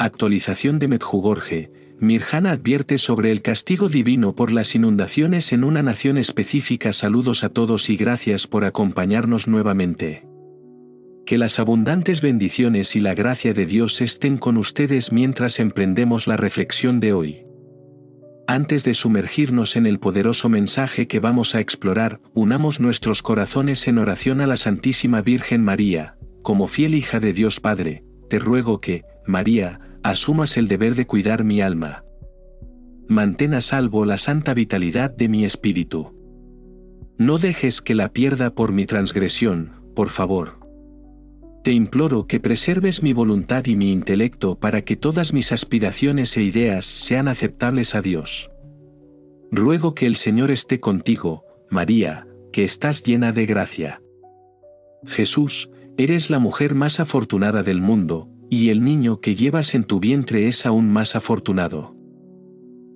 Actualización de Medjugorje. Mirjana advierte sobre el castigo divino por las inundaciones en una nación específica. Saludos a todos y gracias por acompañarnos nuevamente. Que las abundantes bendiciones y la gracia de Dios estén con ustedes mientras emprendemos la reflexión de hoy. Antes de sumergirnos en el poderoso mensaje que vamos a explorar, unamos nuestros corazones en oración a la Santísima Virgen María. Como fiel hija de Dios Padre, te ruego que, María, asumas el deber de cuidar mi alma. Mantén a salvo la santa vitalidad de mi espíritu. No dejes que la pierda por mi transgresión, por favor. Te imploro que preserves mi voluntad y mi intelecto para que todas mis aspiraciones e ideas sean aceptables a Dios. Ruego que el Señor esté contigo, María, que estás llena de gracia. Jesús, eres la mujer más afortunada del mundo, y el niño que llevas en tu vientre es aún más afortunado.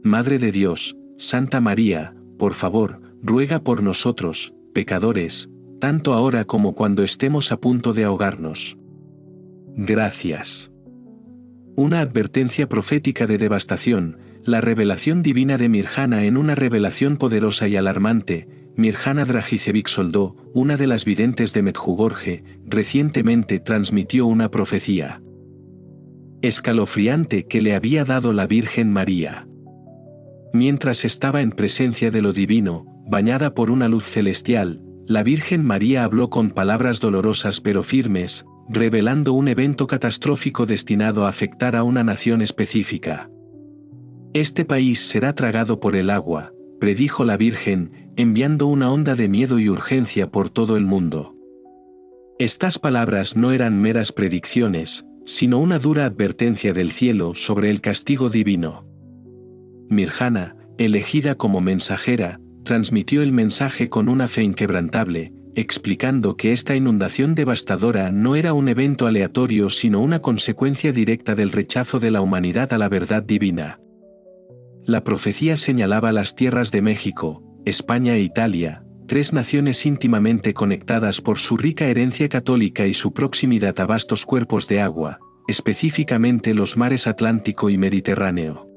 Madre de Dios, Santa María, por favor, ruega por nosotros, pecadores, tanto ahora como cuando estemos a punto de ahogarnos. Gracias. Una advertencia profética de devastación, la revelación divina de Mirjana. En una revelación poderosa y alarmante, Mirjana Dragicevic-Soldó, una de las videntes de Medjugorje, recientemente transmitió una profecía escalofriante que le había dado la Virgen María. Mientras estaba en presencia de lo divino, bañada por una luz celestial, la Virgen María habló con palabras dolorosas pero firmes, revelando un evento catastrófico destinado a afectar a una nación específica. Este país será tragado por el agua, predijo la Virgen, enviando una onda de miedo y urgencia por todo el mundo. Estas palabras no eran meras predicciones, sino una dura advertencia del cielo sobre el castigo divino. Mirjana, elegida como mensajera, transmitió el mensaje con una fe inquebrantable, explicando que esta inundación devastadora no era un evento aleatorio sino una consecuencia directa del rechazo de la humanidad a la verdad divina. La profecía señalaba las tierras de México, España e Italia, tres naciones íntimamente conectadas por su rica herencia católica y su proximidad a vastos cuerpos de agua, específicamente los mares Atlántico y Mediterráneo.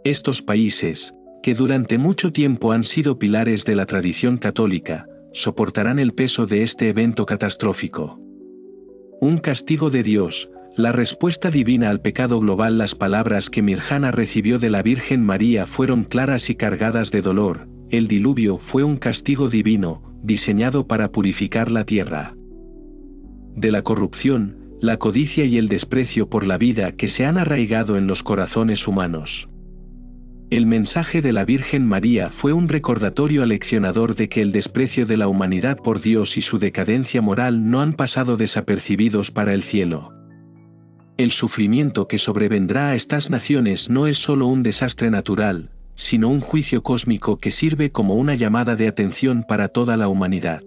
Estos países, que durante mucho tiempo han sido pilares de la tradición católica, soportarán el peso de este evento catastrófico. Un castigo de Dios, la respuesta divina al pecado global. Las palabras que Mirjana recibió de la Virgen María fueron claras y cargadas de dolor. El diluvio fue un castigo divino, diseñado para purificar la tierra de la corrupción, la codicia y el desprecio por la vida que se han arraigado en los corazones humanos. El mensaje de la Virgen María fue un recordatorio aleccionador de que el desprecio de la humanidad por Dios y su decadencia moral no han pasado desapercibidos para el cielo. El sufrimiento que sobrevendrá a estas naciones no es solo un desastre natural, sino un juicio cósmico que sirve como una llamada de atención para toda la humanidad.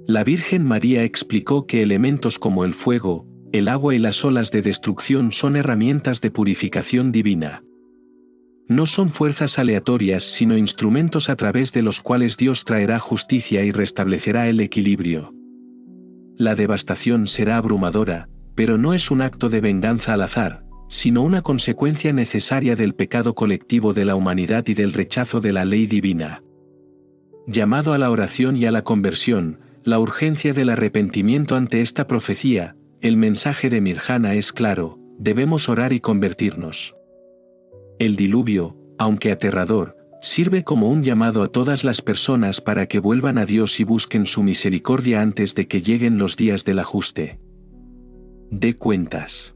La Virgen María explicó que elementos como el fuego, el agua y las olas de destrucción son herramientas de purificación divina. No son fuerzas aleatorias sino instrumentos a través de los cuales Dios traerá justicia y restablecerá el equilibrio. La devastación será abrumadora, pero no es un acto de venganza al azar, sino una consecuencia necesaria del pecado colectivo de la humanidad y del rechazo de la ley divina. Llamado a la oración y a la conversión, la urgencia del arrepentimiento ante esta profecía, el mensaje de Mirjana es claro: debemos orar y convertirnos. El diluvio, aunque aterrador, sirve como un llamado a todas las personas para que vuelvan a Dios y busquen su misericordia antes de que lleguen los días del ajuste. Dé cuentas.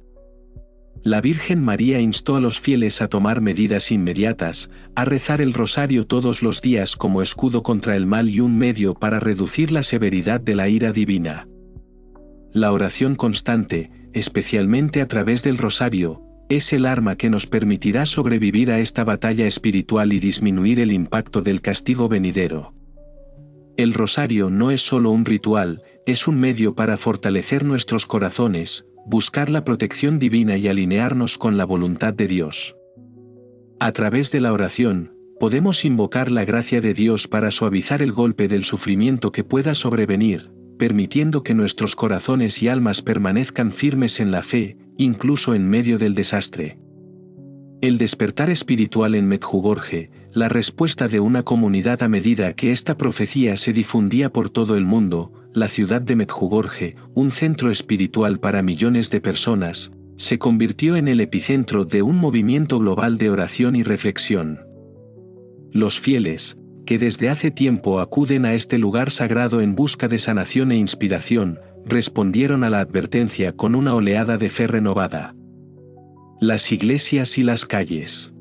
La Virgen María instó a los fieles a tomar medidas inmediatas, a rezar el rosario todos los días como escudo contra el mal y un medio para reducir la severidad de la ira divina. La oración constante, especialmente a través del rosario, es el arma que nos permitirá sobrevivir a esta batalla espiritual y disminuir el impacto del castigo venidero. El rosario no es solo un ritual, es un medio para fortalecer nuestros corazones, buscar la protección divina y alinearnos con la voluntad de Dios. A través de la oración, podemos invocar la gracia de Dios para suavizar el golpe del sufrimiento que pueda sobrevenir, permitiendo que nuestros corazones y almas permanezcan firmes en la fe, incluso en medio del desastre. El despertar espiritual en Medjugorje, la respuesta de una comunidad a medida que esta profecía se difundía por todo el mundo, la ciudad de Medjugorje, un centro espiritual para millones de personas, se convirtió en el epicentro de un movimiento global de oración y reflexión. Los fieles, que desde hace tiempo acuden a este lugar sagrado en busca de sanación e inspiración, respondieron a la advertencia con una oleada de fe renovada. Las iglesias y las calles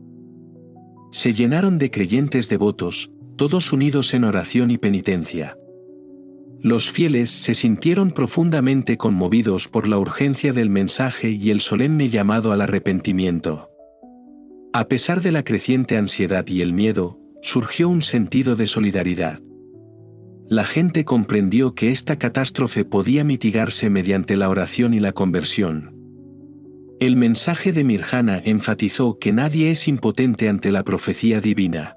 se llenaron de creyentes devotos, todos unidos en oración y penitencia. Los fieles se sintieron profundamente conmovidos por la urgencia del mensaje y el solemne llamado al arrepentimiento. A pesar de la creciente ansiedad y el miedo, surgió un sentido de solidaridad. La gente comprendió que esta catástrofe podía mitigarse mediante la oración y la conversión. El mensaje de Mirjana enfatizó que nadie es impotente ante la profecía divina.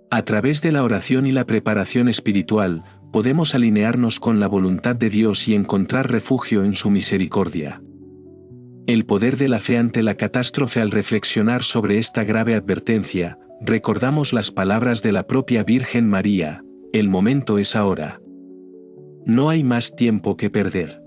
A través de la oración y la preparación espiritual, podemos alinearnos con la voluntad de Dios y encontrar refugio en su misericordia. El poder de la fe ante la catástrofe. Al reflexionar sobre esta grave advertencia, recordamos las palabras de la propia Virgen María: el momento es ahora. No hay más tiempo que perder.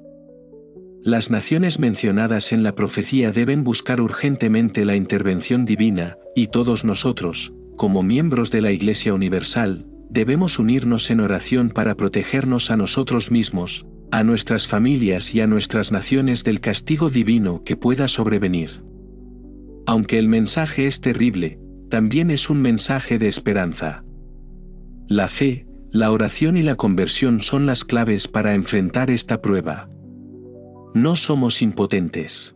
Las naciones mencionadas en la profecía deben buscar urgentemente la intervención divina, y todos nosotros, como miembros de la Iglesia Universal, debemos unirnos en oración para protegernos a nosotros mismos, a nuestras familias y a nuestras naciones del castigo divino que pueda sobrevenir. Aunque el mensaje es terrible, también es un mensaje de esperanza. La fe, la oración y la conversión son las claves para enfrentar esta prueba. No somos impotentes.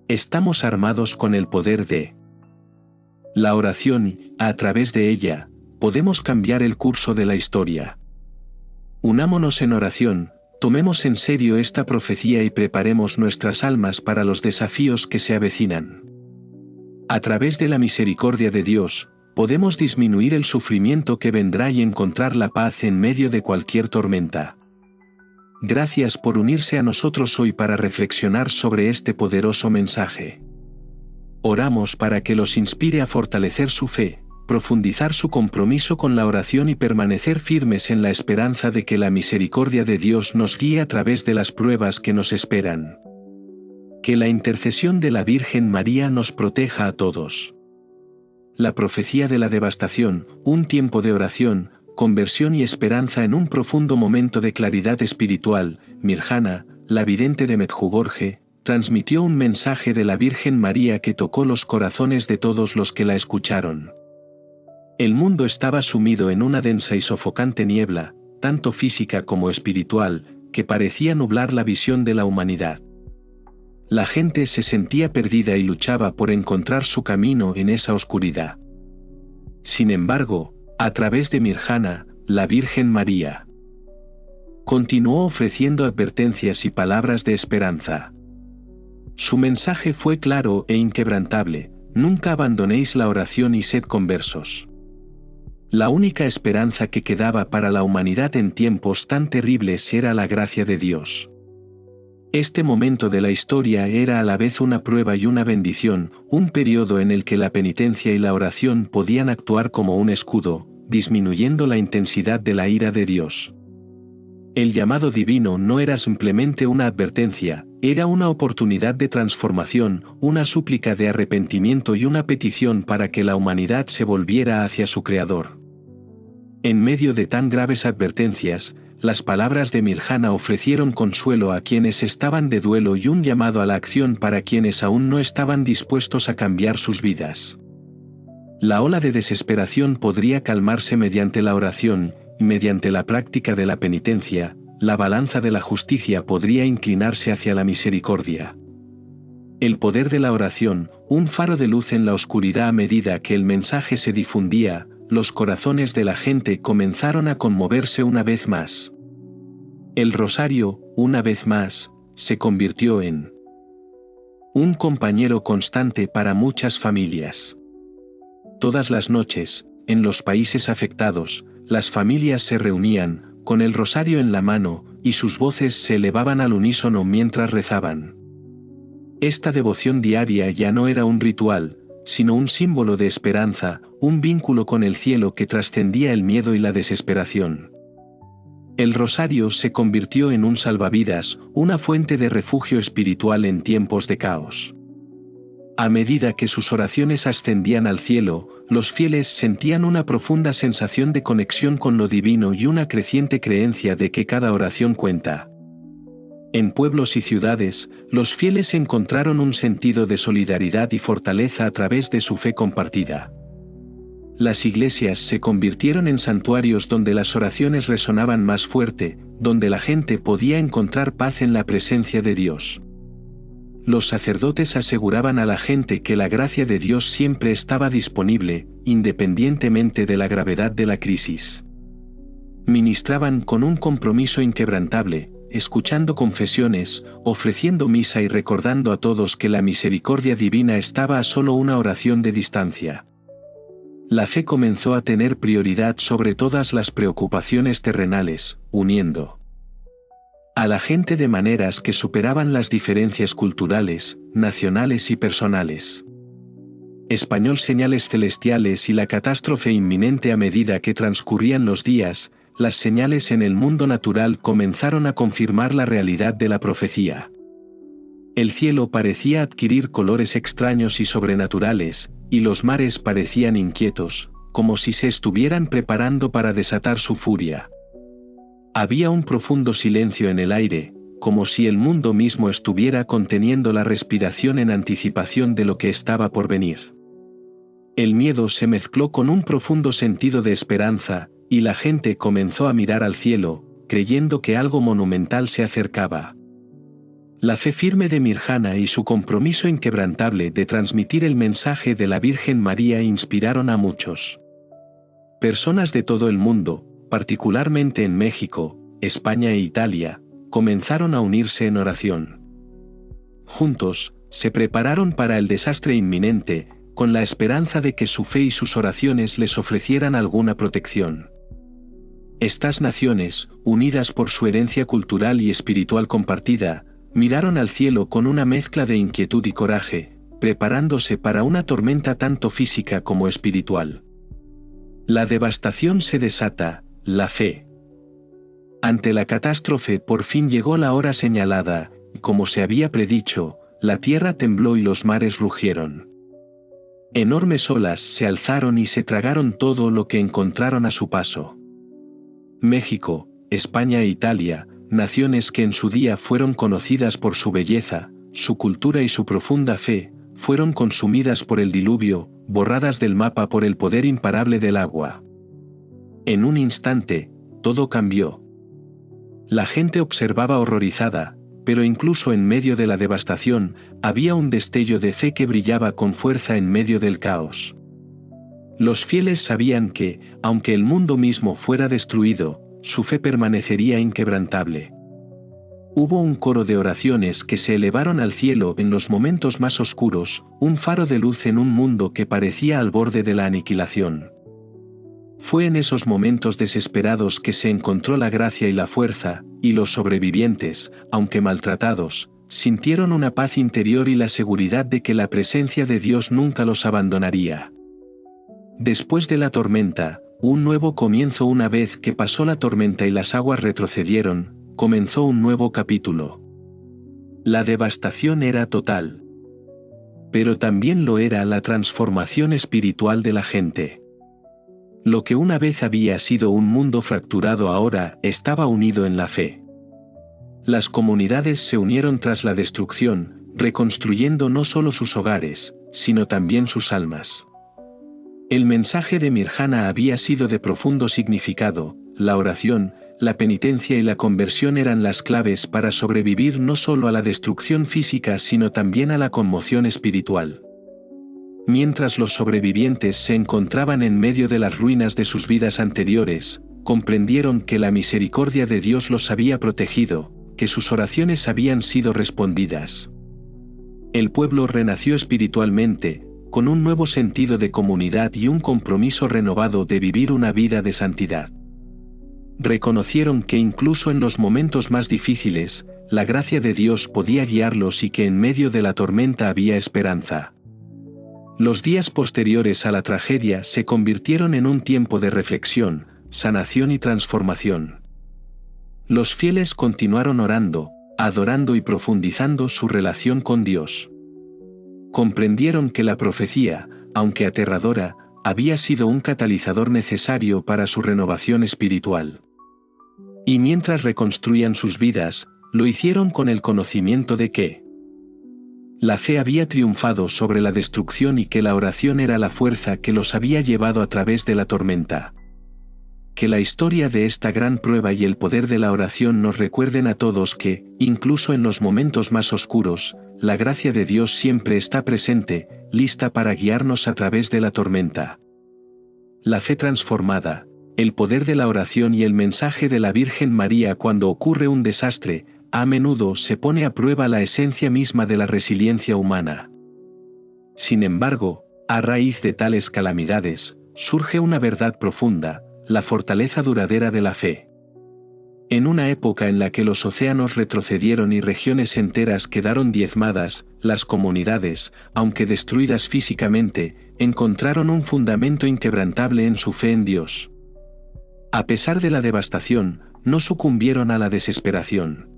Estamos armados con el poder de la oración y, a través de ella, podemos cambiar el curso de la historia. Unámonos en oración, tomemos en serio esta profecía y preparemos nuestras almas para los desafíos que se avecinan. A través de la misericordia de Dios, podemos disminuir el sufrimiento que vendrá y encontrar la paz en medio de cualquier tormenta. Gracias por unirse a nosotros hoy para reflexionar sobre este poderoso mensaje. Oramos para que los inspire a fortalecer su fe, profundizar su compromiso con la oración y permanecer firmes en la esperanza de que la misericordia de Dios nos guíe a través de las pruebas que nos esperan. Que la intercesión de la Virgen María nos proteja a todos. La profecía de la devastación, un tiempo de oración, conversión y esperanza en un profundo momento de claridad espiritual. Mirjana, la vidente de Medjugorje, transmitió un mensaje de la Virgen María que tocó los corazones de todos los que la escucharon. El mundo estaba sumido en una densa y sofocante niebla, tanto física como espiritual, que parecía nublar la visión de la humanidad. La gente se sentía perdida y luchaba por encontrar su camino en esa oscuridad. Sin embargo, a través de Mirjana, la Virgen María continuó ofreciendo advertencias y palabras de esperanza. Su mensaje fue claro e inquebrantable: nunca abandonéis la oración y sed conversos. La única esperanza que quedaba para la humanidad en tiempos tan terribles era la gracia de Dios. Este momento de la historia era a la vez una prueba y una bendición, un periodo en el que la penitencia y la oración podían actuar como un escudo, disminuyendo la intensidad de la ira de Dios. El llamado divino no era simplemente una advertencia, era una oportunidad de transformación, una súplica de arrepentimiento y una petición para que la humanidad se volviera hacia su Creador. En medio de tan graves advertencias, las palabras de Mirjana ofrecieron consuelo a quienes estaban de duelo y un llamado a la acción para quienes aún no estaban dispuestos a cambiar sus vidas. La ola de desesperación podría calmarse mediante la oración, y mediante la práctica de la penitencia, la balanza de la justicia podría inclinarse hacia la misericordia. El poder de la oración, un faro de luz en la oscuridad. A medida que el mensaje se difundía, los corazones de la gente comenzaron a conmoverse una vez más. El rosario, una vez más, se convirtió en un compañero constante para muchas familias. Todas las noches, en los países afectados, las familias se reunían, con el rosario en la mano, y sus voces se elevaban al unísono mientras rezaban. Esta devoción diaria ya no era un ritual, sino un símbolo de esperanza, un vínculo con el cielo que trascendía el miedo y la desesperación. El rosario se convirtió en un salvavidas, una fuente de refugio espiritual en tiempos de caos. A medida que sus oraciones ascendían al cielo, los fieles sentían una profunda sensación de conexión con lo divino y una creciente creencia de que cada oración cuenta. En pueblos y ciudades, los fieles encontraron un sentido de solidaridad y fortaleza a través de su fe compartida. Las iglesias se convirtieron en santuarios donde las oraciones resonaban más fuerte, donde la gente podía encontrar paz en la presencia de Dios. Los sacerdotes aseguraban a la gente que la gracia de Dios siempre estaba disponible, independientemente de la gravedad de la crisis. Ministraban con un compromiso inquebrantable, escuchando confesiones, ofreciendo misa y recordando a todos que la misericordia divina estaba a solo una oración de distancia. La fe comenzó a tener prioridad sobre todas las preocupaciones terrenales, uniendo a la gente de maneras que superaban las diferencias culturales, nacionales y personales. Español, señales celestiales y la catástrofe inminente. A medida que transcurrían los días, las señales en el mundo natural comenzaron a confirmar la realidad de la profecía. El cielo parecía adquirir colores extraños y sobrenaturales, y los mares parecían inquietos, como si se estuvieran preparando para desatar su furia. Había un profundo silencio en el aire, como si el mundo mismo estuviera conteniendo la respiración en anticipación de lo que estaba por venir. El miedo se mezcló con un profundo sentido de esperanza, y la gente comenzó a mirar al cielo, creyendo que algo monumental se acercaba. La fe firme de Mirjana y su compromiso inquebrantable de transmitir el mensaje de la Virgen María inspiraron a muchos. Personas de todo el mundo, particularmente en México, España e Italia, comenzaron a unirse en oración. Juntos, se prepararon para el desastre inminente, con la esperanza de que su fe y sus oraciones les ofrecieran alguna protección. Estas naciones, unidas por su herencia cultural y espiritual compartida, miraron al cielo con una mezcla de inquietud y coraje, preparándose para una tormenta tanto física como espiritual. La devastación se desata, la fe. Ante la catástrofe por fin llegó la hora señalada, y como se había predicho, la tierra tembló y los mares rugieron. Enormes olas se alzaron y se tragaron todo lo que encontraron a su paso. México, España e Italia, naciones que en su día fueron conocidas por su belleza, su cultura y su profunda fe, fueron consumidas por el diluvio, borradas del mapa por el poder imparable del agua. En un instante, todo cambió. La gente observaba horrorizada, pero incluso en medio de la devastación, había un destello de fe que brillaba con fuerza en medio del caos. Los fieles sabían que, aunque el mundo mismo fuera destruido, su fe permanecería inquebrantable. Hubo un coro de oraciones que se elevaron al cielo en los momentos más oscuros, un faro de luz en un mundo que parecía al borde de la aniquilación. Fue en esos momentos desesperados que se encontró la gracia y la fuerza, y los sobrevivientes, aunque maltratados, sintieron una paz interior y la seguridad de que la presencia de Dios nunca los abandonaría. Después de la tormenta, un nuevo comienzo. Una vez que pasó la tormenta y las aguas retrocedieron, comenzó un nuevo capítulo. La devastación era total. Pero también lo era la transformación espiritual de la gente. Lo que una vez había sido un mundo fracturado ahora estaba unido en la fe. Las comunidades se unieron tras la destrucción, reconstruyendo no solo sus hogares, sino también sus almas. El mensaje de Mirjana había sido de profundo significado. La oración, la penitencia y la conversión eran las claves para sobrevivir no solo a la destrucción física sino también a la conmoción espiritual. Mientras los sobrevivientes se encontraban en medio de las ruinas de sus vidas anteriores, comprendieron que la misericordia de Dios los había protegido, que sus oraciones habían sido respondidas. El pueblo renació espiritualmente, con un nuevo sentido de comunidad y un compromiso renovado de vivir una vida de santidad. Reconocieron que incluso en los momentos más difíciles, la gracia de Dios podía guiarlos y que en medio de la tormenta había esperanza. Los días posteriores a la tragedia se convirtieron en un tiempo de reflexión, sanación y transformación. Los fieles continuaron orando, adorando y profundizando su relación con Dios. Comprendieron que la profecía, aunque aterradora, había sido un catalizador necesario para su renovación espiritual. Y mientras reconstruían sus vidas, lo hicieron con el conocimiento de que la fe había triunfado sobre la destrucción y que la oración era la fuerza que los había llevado a través de la tormenta. Que la historia de esta gran prueba y el poder de la oración nos recuerden a todos que, incluso en los momentos más oscuros, la gracia de Dios siempre está presente, lista para guiarnos a través de la tormenta. La fe transformada, el poder de la oración y el mensaje de la Virgen María cuando ocurre un desastre, a menudo se pone a prueba la esencia misma de la resiliencia humana. Sin embargo, a raíz de tales calamidades, surge una verdad profunda, la fortaleza duradera de la fe. En una época en la que los océanos retrocedieron y regiones enteras quedaron diezmadas, las comunidades, aunque destruidas físicamente, encontraron un fundamento inquebrantable en su fe en Dios. A pesar de la devastación, no sucumbieron a la desesperación.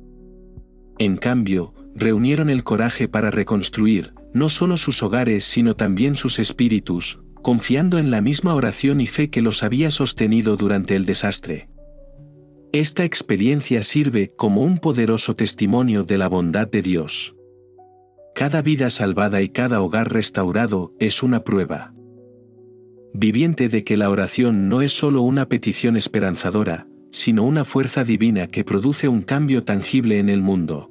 En cambio, reunieron el coraje para reconstruir, no solo sus hogares sino también sus espíritus, confiando en la misma oración y fe que los había sostenido durante el desastre. Esta experiencia sirve como un poderoso testimonio de la bondad de Dios. Cada vida salvada y cada hogar restaurado es una prueba viviente de que la oración no es solo una petición esperanzadora, sino una fuerza divina que produce un cambio tangible en el mundo.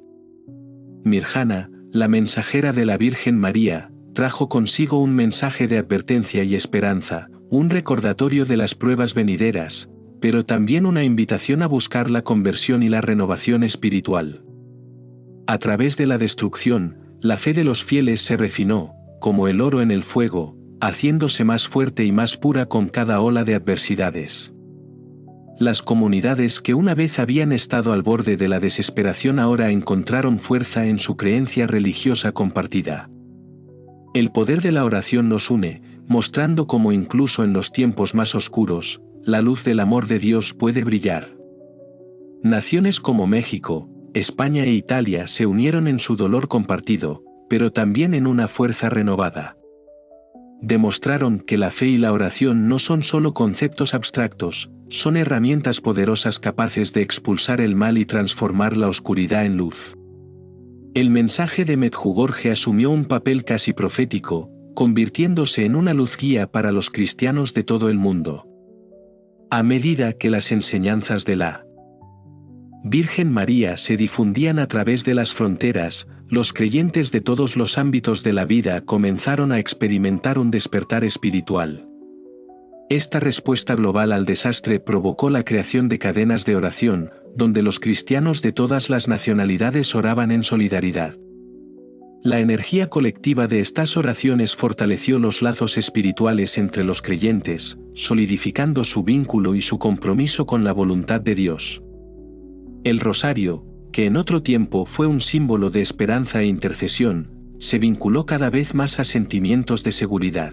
Mirjana, la mensajera de la Virgen María, trajo consigo un mensaje de advertencia y esperanza, un recordatorio de las pruebas venideras, pero también una invitación a buscar la conversión y la renovación espiritual. A través de la destrucción, la fe de los fieles se refinó, como el oro en el fuego, haciéndose más fuerte y más pura con cada ola de adversidades. Las comunidades que una vez habían estado al borde de la desesperación ahora encontraron fuerza en su creencia religiosa compartida. El poder de la oración nos une, mostrando cómo incluso en los tiempos más oscuros, la luz del amor de Dios puede brillar. Naciones como México, España e Italia se unieron en su dolor compartido, pero también en una fuerza renovada. Demostraron que la fe y la oración no son solo conceptos abstractos, son herramientas poderosas capaces de expulsar el mal y transformar la oscuridad en luz. El mensaje de Medjugorje asumió un papel casi profético, convirtiéndose en una luz guía para los cristianos de todo el mundo. A medida que las enseñanzas de la Virgen María se difundían a través de las fronteras, los creyentes de todos los ámbitos de la vida comenzaron a experimentar un despertar espiritual. Esta respuesta global al desastre provocó la creación de cadenas de oración, donde los cristianos de todas las nacionalidades oraban en solidaridad. La energía colectiva de estas oraciones fortaleció los lazos espirituales entre los creyentes, solidificando su vínculo y su compromiso con la voluntad de Dios. El rosario, que en otro tiempo fue un símbolo de esperanza e intercesión, se vinculó cada vez más a sentimientos de seguridad.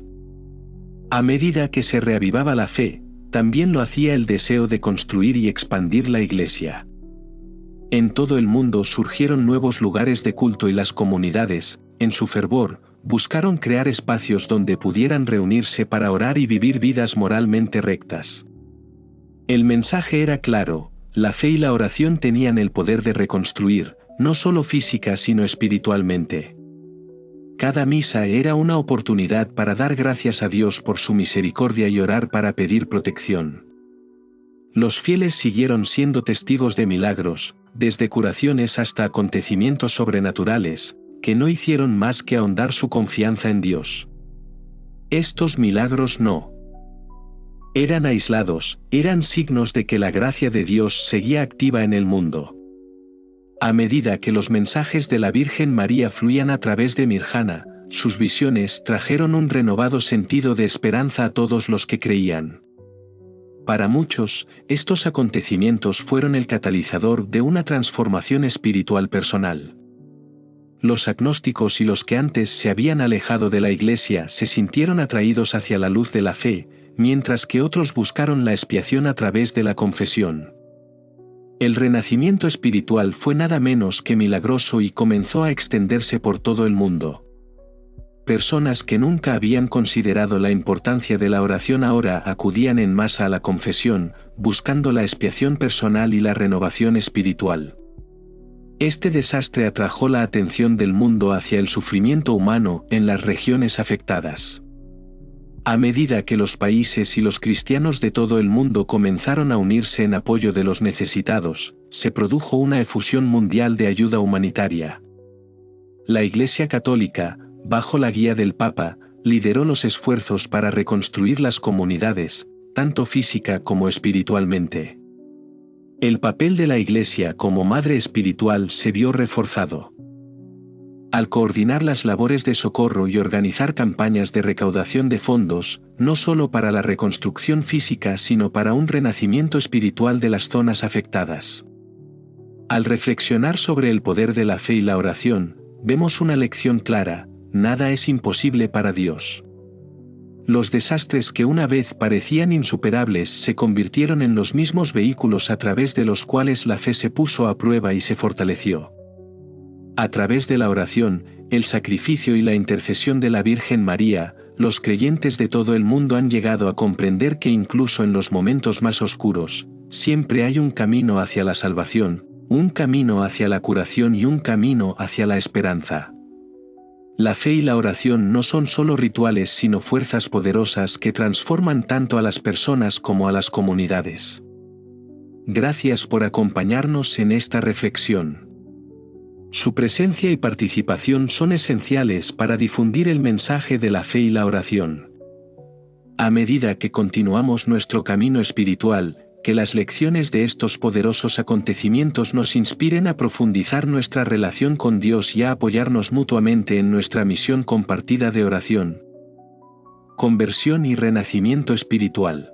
A medida que se reavivaba la fe, también lo hacía el deseo de construir y expandir la Iglesia. En todo el mundo surgieron nuevos lugares de culto y las comunidades, en su fervor, buscaron crear espacios donde pudieran reunirse para orar y vivir vidas moralmente rectas. El mensaje era claro: la fe y la oración tenían el poder de reconstruir, no solo física sino espiritualmente. Cada misa era una oportunidad para dar gracias a Dios por su misericordia y orar para pedir protección. Los fieles siguieron siendo testigos de milagros, desde curaciones hasta acontecimientos sobrenaturales, que no hicieron más que ahondar su confianza en Dios. Estos milagros no eran aislados, eran signos de que la gracia de Dios seguía activa en el mundo. A medida que los mensajes de la Virgen María fluían a través de Mirjana, sus visiones trajeron un renovado sentido de esperanza a todos los que creían. Para muchos, estos acontecimientos fueron el catalizador de una transformación espiritual personal. Los agnósticos y los que antes se habían alejado de la Iglesia se sintieron atraídos hacia la luz de la fe, mientras que otros buscaron la expiación a través de la confesión. El renacimiento espiritual fue nada menos que milagroso y comenzó a extenderse por todo el mundo. Personas que nunca habían considerado la importancia de la oración ahora acudían en masa a la confesión, buscando la expiación personal y la renovación espiritual. Este desastre atrajo la atención del mundo hacia el sufrimiento humano en las regiones afectadas. A medida que los países y los cristianos de todo el mundo comenzaron a unirse en apoyo de los necesitados, se produjo una efusión mundial de ayuda humanitaria. La Iglesia Católica, bajo la guía del Papa, lideró los esfuerzos para reconstruir las comunidades, tanto física como espiritualmente. El papel de la Iglesia como madre espiritual se vio reforzado. Al coordinar las labores de socorro y organizar campañas de recaudación de fondos, no solo para la reconstrucción física sino para un renacimiento espiritual de las zonas afectadas. Al reflexionar sobre el poder de la fe y la oración, vemos una lección clara: nada es imposible para Dios. Los desastres que una vez parecían insuperables se convirtieron en los mismos vehículos a través de los cuales la fe se puso a prueba y se fortaleció. A través de la oración, el sacrificio y la intercesión de la Virgen María, los creyentes de todo el mundo han llegado a comprender que incluso en los momentos más oscuros, siempre hay un camino hacia la salvación, un camino hacia la curación y un camino hacia la esperanza. La fe y la oración no son solo rituales sino fuerzas poderosas que transforman tanto a las personas como a las comunidades. Gracias por acompañarnos en esta reflexión. Su presencia y participación son esenciales para difundir el mensaje de la fe y la oración. A medida que continuamos nuestro camino espiritual, que las lecciones de estos poderosos acontecimientos nos inspiren a profundizar nuestra relación con Dios y a apoyarnos mutuamente en nuestra misión compartida de oración, conversión y renacimiento espiritual.